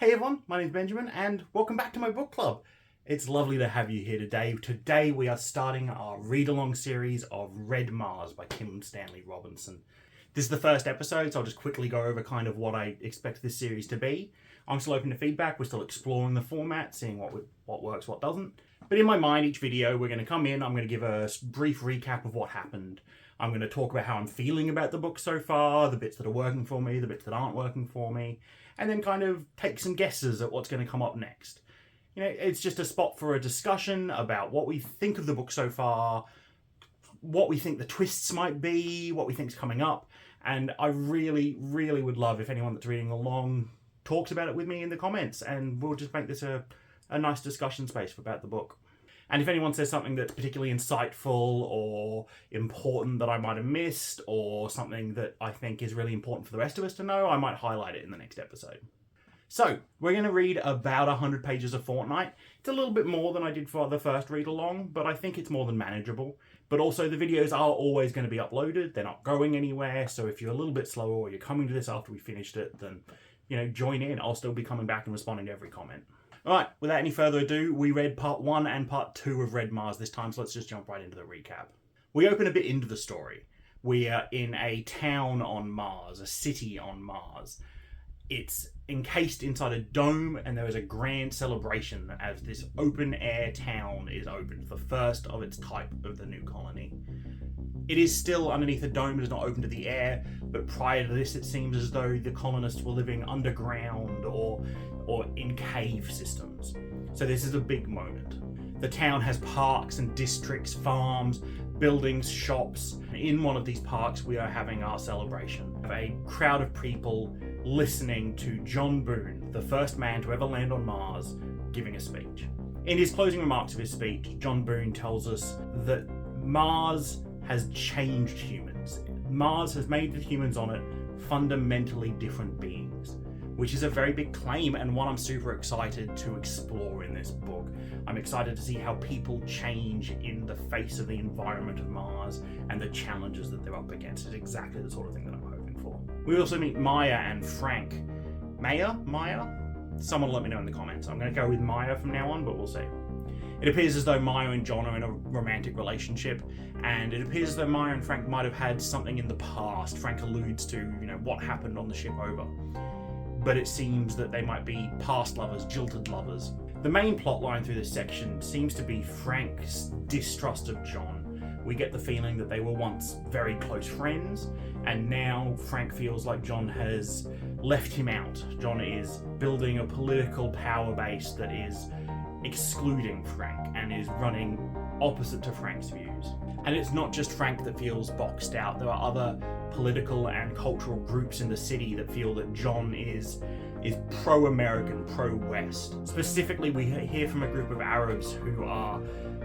Hey everyone, my name's Benjamin and welcome back to my book club. It's lovely to have you here today. Today we are starting our read-along series of Red Mars by Kim Stanley Robinson. This is the first episode, so I'll just quickly go over kind of what I expect this series to be. I'm still open to feedback, we're still exploring the format, seeing what works, what doesn't. But in my mind, each video we're going to come in, I'm going to give a brief recap of what happened. I'm going to talk about how I'm feeling about the book so far, the bits that are working for me, the bits that aren't working for me, and then kind of take some guesses at what's going to come up next. You know, it's just a spot for a discussion about what we think of the book so far, what we think the twists might be, what we think's coming up, and I really, really would love if anyone that's reading along talks about it with me in the comments, and we'll just make this a nice discussion space about the book. And if anyone says something that's particularly insightful or important that I might have missed, or something that I think is really important for the rest of us to know, I might highlight it in the next episode. So, we're going to read about 100 pages a fortnight. It's a little bit more than I did for the first read-along, but I think it's more than manageable. But also, the videos are always going to be uploaded. They're not going anywhere, so if you're a little bit slower or you're coming to this after we finished it, then, you know, join in. I'll still be coming back and responding to every comment. Alright, without any further ado, we read part 1 and part 2 of Red Mars this time, so let's just jump right into the recap. We open a bit into the story. We are in a town on Mars, a city on Mars. It's encased inside a dome, and there is a grand celebration as this open-air town is opened, the first of its type of the new colony. It is still underneath the dome, it is not open to the air, but prior to this it seems as though the colonists were living underground or in cave systems. So this is a big moment. The town has parks and districts, farms, buildings, shops. In one of these parks we are having our celebration. A crowd of people listening to John Boone, the first man to ever land on Mars, giving a speech. In his closing remarks of his speech, John Boone tells us that Mars has changed humans. Mars has made the humans on it fundamentally different beings, which is a very big claim and one I'm super excited to explore in this book. I'm excited to see how people change in the face of the environment of Mars and the challenges that they're up against. It's exactly the sort of thing that I'm hoping for. We also meet Maya and Frank. Maya? Someone let me know in the comments. I'm going to go with Maya from now on, but we'll see. It appears as though Maya and John are in a romantic relationship, and it appears as though Maya and Frank might have had something in the past. Frank alludes to, you know, what happened on the ship over. But it seems that they might be past lovers, jilted lovers. The main plot line through this section seems to be Frank's distrust of John. We get the feeling that they were once very close friends, and now Frank feels like John has left him out. John is building a political power base that is excluding Frank and is running opposite to Frank's views. And it's not just Frank that feels boxed out. There are other political and cultural groups in the city that feel that John is pro-American, pro-West. Specifically, we hear from a group of Arabs who are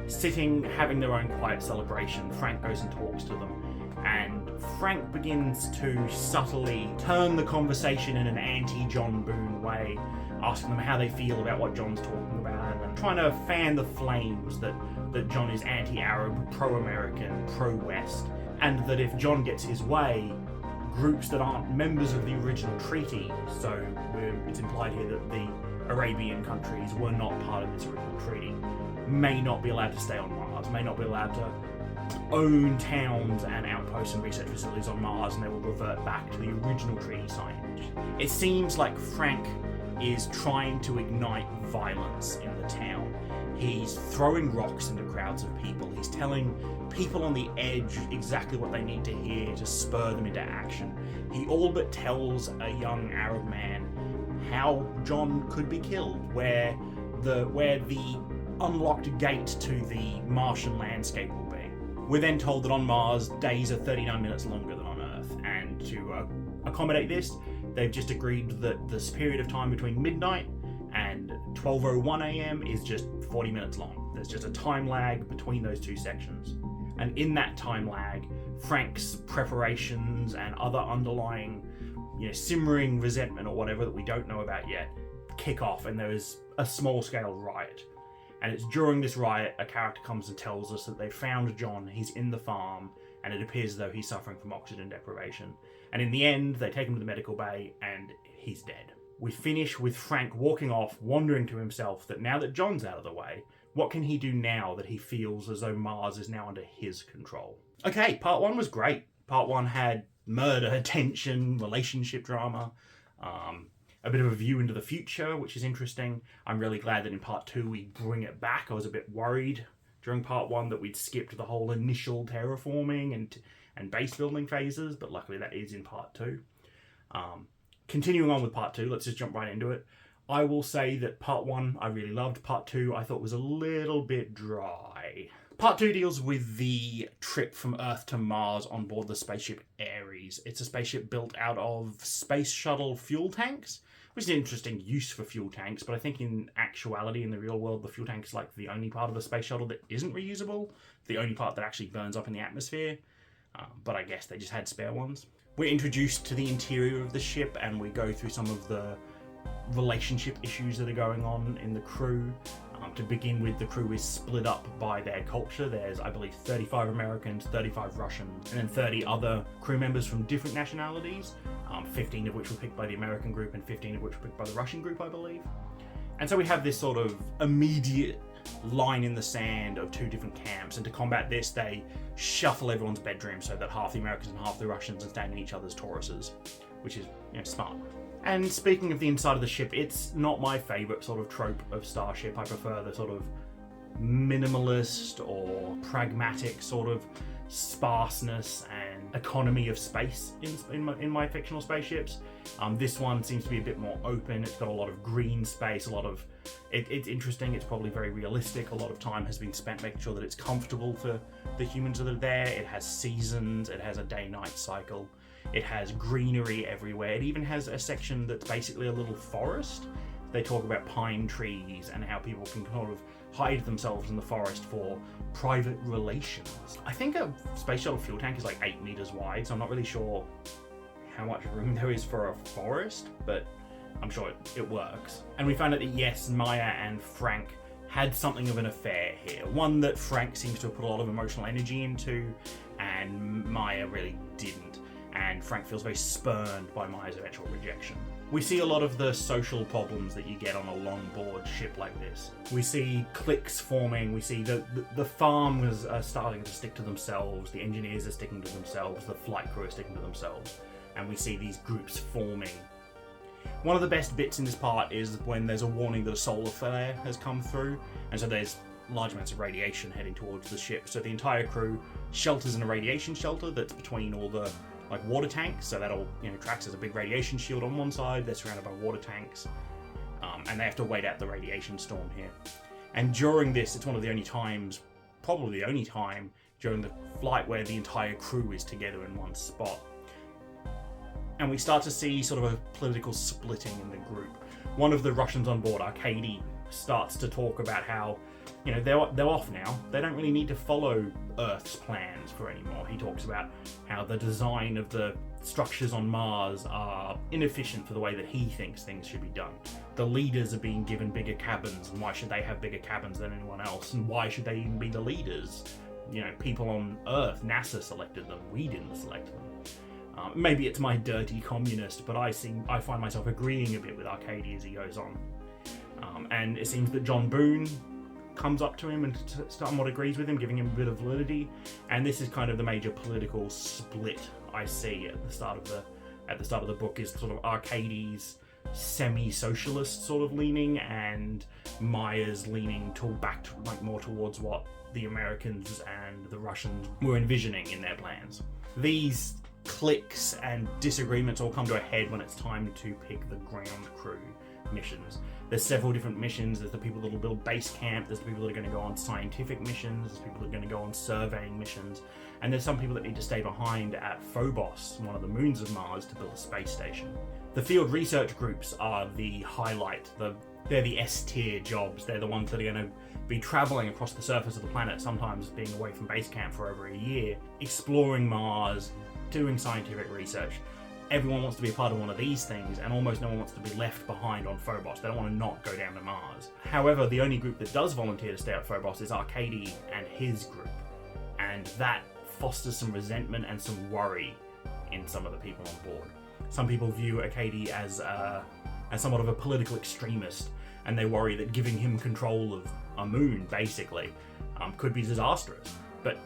sitting, having their own quiet celebration. Frank goes and talks to them, and Frank begins to subtly turn the conversation in an anti-John Boone way, asking them how they feel about what John's talking about, and trying to fan the flames that John is anti-Arab, pro-American, pro-West, and that if John gets his way, groups that aren't members of the original treaty, so it's implied here that the Arabian countries were not part of this original treaty, may not be allowed to stay on Mars, may not be allowed to own towns and outposts and research facilities on Mars, and they will revert back to the original treaty signage. It seems like Frank is trying to ignite violence in the town. He's throwing rocks into crowds of people. He's telling people on the edge exactly what they need to hear to spur them into action. He all but tells a young Arab man how John could be killed, where the unlocked gate to the Martian landscape will be. We're then told that on Mars, days are 39 minutes longer than on Earth, and to accommodate this, they've just agreed that this period of time between midnight and 12:01 a.m. is just 40 minutes long. There's just a time lag between those two sections. And in that time lag, Frank's preparations and other underlying, simmering resentment or whatever that we don't know about yet kick off, and there is a small-scale riot. And it's during this riot, a character comes and tells us that they found John, he's in the farm, and it appears as though he's suffering from oxygen deprivation. And in the end, they take him to the medical bay, and he's dead. We finish with Frank walking off, wondering to himself that now that John's out of the way, what can he do now that he feels as though Mars is now under his control? Okay, part 1 was great. Part 1 had murder, tension, relationship drama, a bit of a view into the future, which is interesting. I'm really glad that in part 2 we bring it back. I was a bit worried during part 1 that we'd skipped the whole initial terraforming and base building phases, but luckily that is in part 2. Continuing on with part 2, let's just jump right into it. I will say that part 1 I really loved. Part 2 I thought was a little bit dry. Part 2 deals with the trip from Earth to Mars on board the spaceship Ares. It's a spaceship built out of space shuttle fuel tanks, which is an interesting use for fuel tanks, but I think in actuality, in the real world, the fuel tank is like the only part of a space shuttle that isn't reusable, the only part that actually burns up in the atmosphere, but I guess they just had spare ones. We're introduced to the interior of the ship and we go through some of the relationship issues that are going on in the crew. To begin with, the crew is split up by their culture. There's, I believe, 35 Americans, 35 Russians, and then 30 other crew members from different nationalities, 15 of which were picked by the American group and 15 of which were picked by the Russian group, I believe. And so we have this sort of immediate line in the sand of two different camps, and to combat this, they shuffle everyone's bedrooms so that half the Americans and half the Russians are staying in each other's Tauruses, which is, smart. And speaking of the inside of the ship, it's not my favourite sort of trope of Starship. I prefer the sort of minimalist or pragmatic sort of sparseness and economy of space in my fictional spaceships. This one seems to be a bit more open. It's got a lot of green space, a lot of... It's interesting, it's probably very realistic. A lot of time has been spent making sure that it's comfortable for the humans that are there. It has seasons, it has a day-night cycle. It has greenery everywhere. It even has a section that's basically a little forest. They talk about pine trees and how people can kind of hide themselves in the forest for private relations. I think a space shuttle fuel tank is like 8 meters wide, so I'm not really sure how much room there is for a forest, but I'm sure it works. And we found out that yes, Maya and Frank had something of an affair here. One that Frank seems to have put a lot of emotional energy into, and Maya really didn't. And Frank feels very spurned by Maya's eventual rejection. We see a lot of the social problems that you get on a long-board ship like this. We see cliques forming, we see the farmers are starting to stick to themselves, the engineers are sticking to themselves, the flight crew are sticking to themselves, and we see these groups forming. One of the best bits in this part is when there's a warning that a solar flare has come through, and so there's large amounts of radiation heading towards the ship. So the entire crew shelters in a radiation shelter that's between all the water tanks, so that all tracks as a big radiation shield on one side. They're surrounded by water tanks, and they have to wait out the radiation storm here. And during this, it's one of the only times, probably the only time during the flight where the entire crew is together in one spot. And we start to see sort of a political splitting in the group. One of the Russians on board, 𝕙𝕚𝕚, starts to talk about how they're off now. They don't really need to follow Earth's plans for anymore. He talks about how the design of the structures on Mars are inefficient for the way that he thinks things should be done. The leaders are being given bigger cabins, and why should they have bigger cabins than anyone else? And why should they even be the leaders? People on Earth, NASA selected them. We didn't select them. Maybe it's my dirty communist, but I find myself agreeing a bit with 𝕙𝕚𝕚 as he goes on. And it seems that John Boone comes up to him and somewhat agrees with him, giving him a bit of validity. And this is kind of the major political split I see at the start of the book, is sort of 𝕙𝕚𝕚's semi-socialist sort of leaning, and Maya's leaning more towards what the Americans and the Russians were envisioning in their plans. These cliques and disagreements all come to a head when it's time to pick the ground crew missions. There's several different missions. There's the people that will build base camp, there's the people that are going to go on scientific missions, there's people that are going to go on surveying missions, and there's some people that need to stay behind at Phobos, one of the moons of Mars, to build a space station. The field research groups are the highlight. They're the S-tier jobs. They're the ones that are going to be travelling across the surface of the planet, sometimes being away from base camp for over a year, exploring Mars, doing scientific research. Everyone wants to be a part of one of these things, and almost no one wants to be left behind on Phobos. They don't want to not go down to Mars. However, the only group that does volunteer to stay at Phobos is 𝕙𝕚𝕚 and his group, and that fosters some resentment and some worry in some of the people on board. Some people view 𝕙𝕚𝕚 as and somewhat of a political extremist, and they worry that giving him control of a moon, basically, could be disastrous. But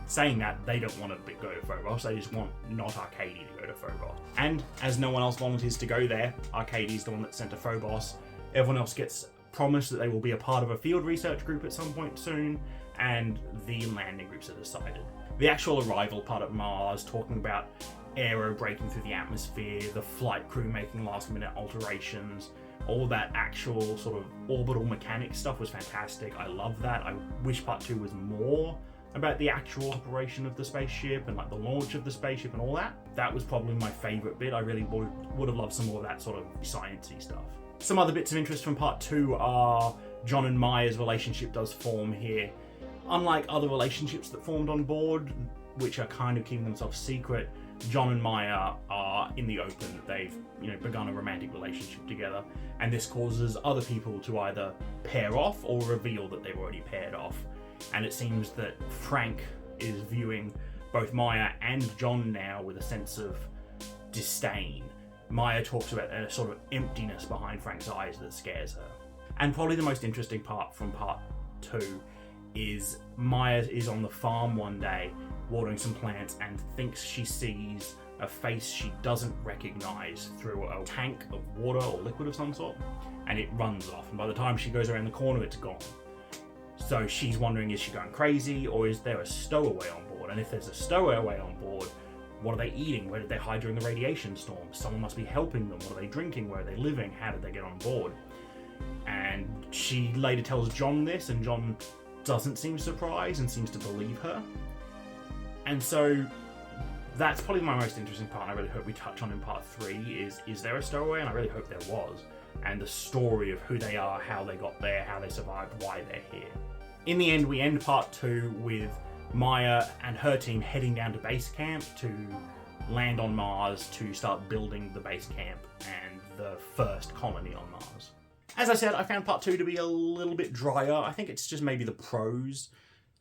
saying that, they don't want to go to Phobos, they just want not ℚ𝕚𝕚 to go to Phobos. And as no one else volunteers to go there, ℚ𝕚𝕚 is the one that's sent to Phobos. Everyone else gets promised that they will be a part of a field research group at some point soon, and the landing groups are decided. The actual arrival part of Mars, talking about aero breaking through the atmosphere, the flight crew making last minute alterations, all that actual sort of orbital mechanics stuff was fantastic. I love that. I wish part 2 was more about the actual operation of the spaceship and like the launch of the spaceship and all that. That was probably my favourite bit. I really would have loved some more of that sort of sciencey stuff. Some other bits of interest from part 2 are John and Maya's relationship does form here. Unlike other relationships that formed on board, which are kind of keeping themselves secret, John and Maya are in the open. They've, begun a romantic relationship together, and this causes other people to either pair off or reveal that they've already paired off. And it seems that Frank is viewing both Maya and John now with a sense of disdain. Maya talks about a sort of emptiness behind Frank's eyes that scares her. And probably the most interesting part from part 2 is Maya is on the farm one day watering some plants and thinks she sees a face she doesn't recognize through a tank of water or liquid of some sort, and it runs off, and by the time she goes around the corner it's gone. So she's wondering, is she going crazy, or is there a stowaway on board? And if there's a stowaway on board, what are they eating? Where did they hide during the radiation storm? Someone must be helping them. What are they drinking? Where are they living? How did they get on board? And she later tells John this, and John doesn't seem surprised and seems to believe her. And so that's probably my most interesting part, and I really hope we touch on in part 3 is there a stowaway? And I really hope there was. And the story of who they are, how they got there, how they survived, why they're here. In the end, we end part 2 with Maya and her team heading down to base camp to land on Mars to start building the base camp and the first colony on Mars. As I said, I found part 2 to be a little bit drier. I think it's just maybe the prose.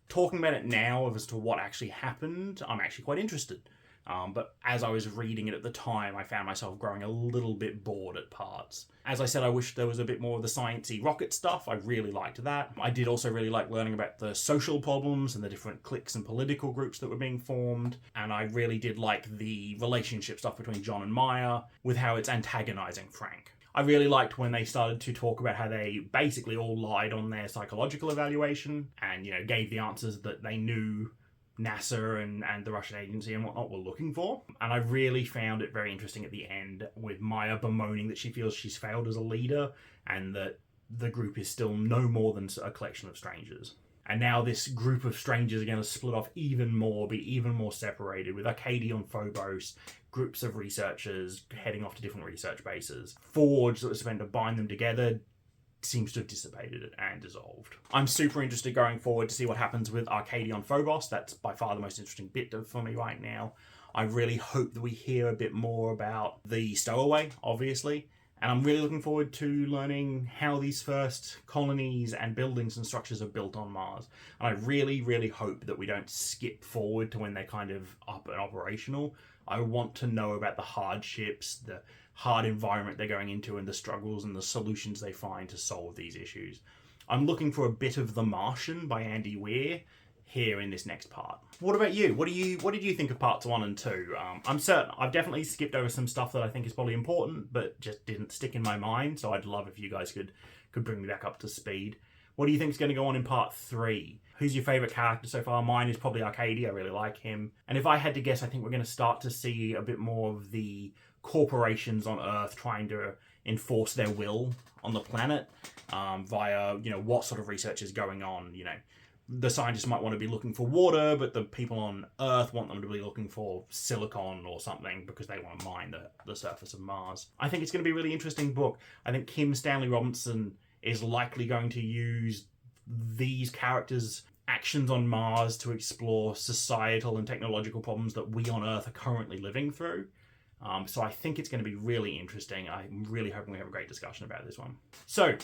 Talking about it now as to what actually happened, I'm actually quite interested. But as I was reading it at the time, I found myself growing a little bit bored at parts. As I said, I wish there was a bit more of the sciencey rocket stuff. I really liked that. I did also really like learning about the social problems and the different cliques and political groups that were being formed. And I really did like the relationship stuff between John and Maya, with how it's antagonizing Frank. I really liked when they started to talk about how they basically all lied on their psychological evaluation and, gave the answers that they knew NASA and the Russian agency and whatnot were looking for. And I really found it very interesting at the end, with Maya bemoaning that she feels she's failed as a leader and that the group is still no more than a collection of strangers. And now this group of strangers are going to split off even more, be even more separated, with ℚ𝕚𝕚 on Phobos, groups of researchers heading off to different research bases. Forge that was meant to bind them together seems to have dissipated and dissolved. I'm super interested going forward to see what happens with ℚ𝕚𝕚 on Phobos. That's by far the most interesting bit for me right now. I really hope that we hear a bit more about the stowaway, obviously. And I'm really looking forward to learning how these first colonies and buildings and structures are built on Mars. And I really, really hope that we don't skip forward to when they're kind of up and operational. I want to know about the hardships, the hard environment they're going into, and the struggles and the solutions they find to solve these issues. I'm looking for a bit of The Martian by Andy Weir here in this next part. What about you? What did you think of parts 1 and 2? I'm certain I've definitely skipped over some stuff that I think is probably important, but just didn't stick in my mind. So I'd love if you guys could bring me back up to speed. What do you think is going to go on in part 3? Who's your favourite character so far? Mine is probably ℚ𝕚𝕚. I really like him. And if I had to guess, I think we're going to start to see a bit more of the corporations on Earth trying to enforce their will on the planet via, what sort of research is going on. The scientists might want to be looking for water, but the people on Earth want them to be looking for silicon or something because they want to mine the surface of Mars. I think it's going to be a really interesting book. I think Kim Stanley Robinson is likely going to use these characters' actions on Mars to explore societal and technological problems that we on Earth are currently living through. So I think it's going to be really interesting. I'm really hoping we have a great discussion about this one. So,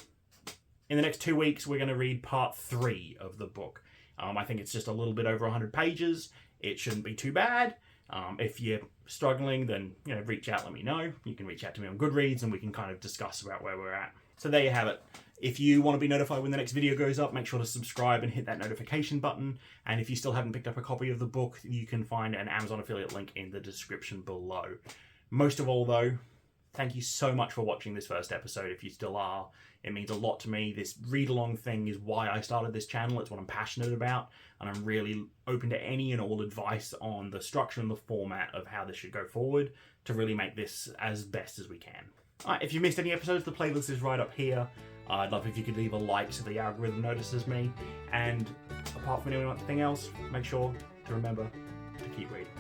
in the next 2 weeks, we're going to read part 3 of the book. I think it's just a little bit over 100 pages. It shouldn't be too bad. If you're struggling, then reach out, let me know. You can reach out to me on Goodreads and we can kind of discuss about where we're at. So there you have it. If you want to be notified when the next video goes up, make sure to subscribe and hit that notification button. And if you still haven't picked up a copy of the book, you can find an Amazon affiliate link in the description below. Most of all though, thank you so much for watching this first episode. If you still are, it means a lot to me. This read-along thing is why I started this channel. It's what I'm passionate about, and I'm really open to any and all advice on the structure and the format of how this should go forward to really make this as best as we can. Alright, if you missed any episodes, the playlist is right up here. I'd love if you could leave a like so the algorithm notices me. And apart from anything else, make sure to remember to keep reading.